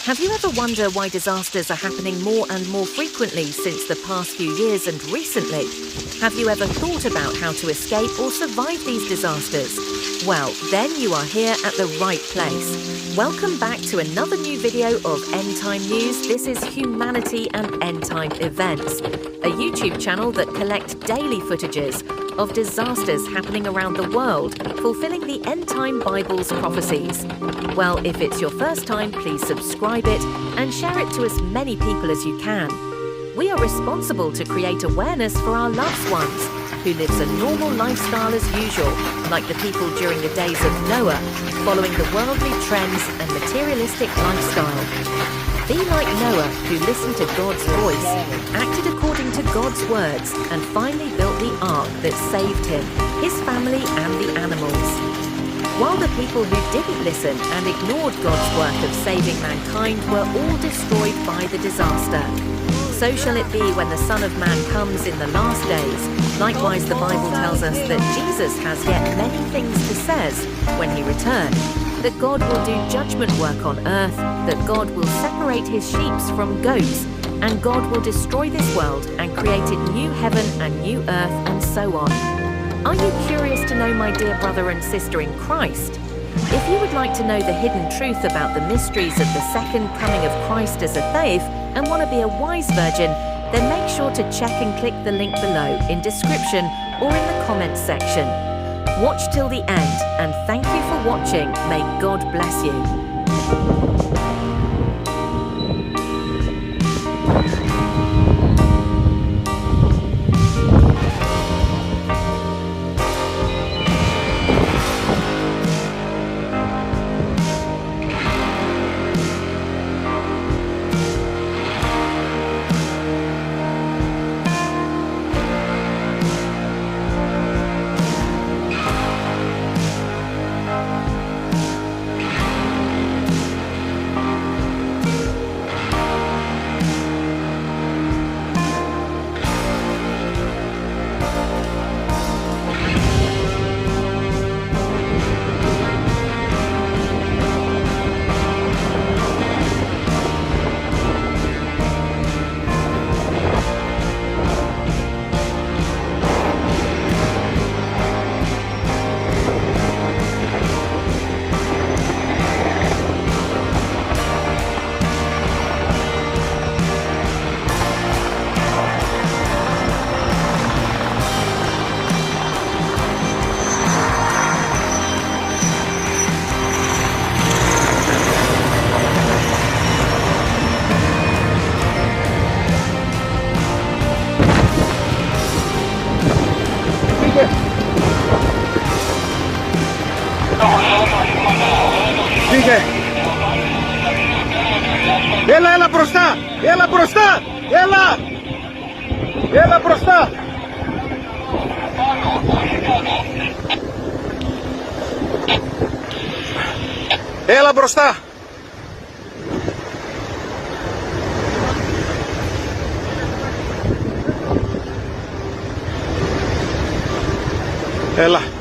Have you ever wondered why disasters are happening more and more frequently since the past few years and recently? Have you ever thought about how to escape or survive these disasters? Well, then you are here at the right place. Welcome back to another new video of End Time News. This is Humanity and End Time Events, a YouTube channel that collects daily footages of disasters happening around the world, fulfilling the End Time Bible's prophecies. Well, if it's your first time, please subscribe it and share it to as many people as you can. We are responsible to create awareness for our loved ones who lives a normal lifestyle as usual, like the people during the days of Noah, following the worldly trends and materialistic lifestyle. Be like Noah, who listened to God's voice, acted according to God's words, and finally built the ark that saved him, his family, and the animals. While the people who didn't listen and ignored God's work of saving mankind were all destroyed by the disaster. So shall it be when the Son of Man comes in the last days. Likewise, the Bible tells us that Jesus has yet many things to say when he returns, that God will do judgment work on earth, that God will separate his sheep from goats, and God will destroy this world and create a new heaven and new earth, and so on. Are you curious to know, my dear brother and sister in Christ? If you would like to know the hidden truth about the mysteries of the second coming of Christ as a thief and want to be a wise virgin, then make sure to check and click the link below in description or in the comments section. Watch till the end, and thank you for watching. May God bless you. Έλα μπροστά! Έλα μπροστά! Έλα μπροστά! Έλα μπροστά! Έλα!